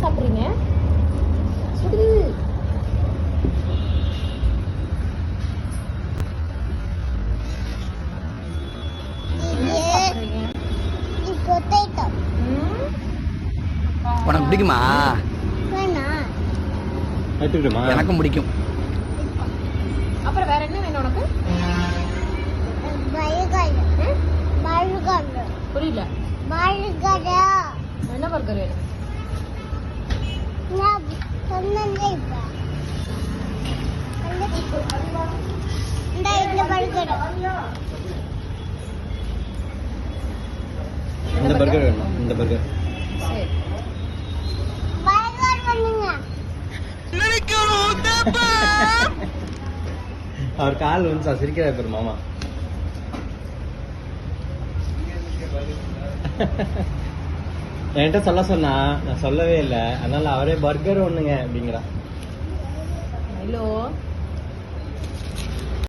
சாப்பிட்றீங்க? சுடு. உனக்கு பிடிக்குமா? எனக்கும் பிடிக்கும். அப்புறம் வேற என்ன வேணும் உனக்கு? புரியல. என்ன பர்கர் வேணும்? இந்த பர்கர் வேணும். இந்த பர்கர் சரி. அவர் கால் வந்து சிரிக்கிறார் பேர் மாமா. என்கிட்ட சொல்ல சொன்னா நான் சொல்லவே இல்லை, அதனால அவரே பர்கர் ஒண்ணுங்க அப்படிங்கிறா. ஹலோ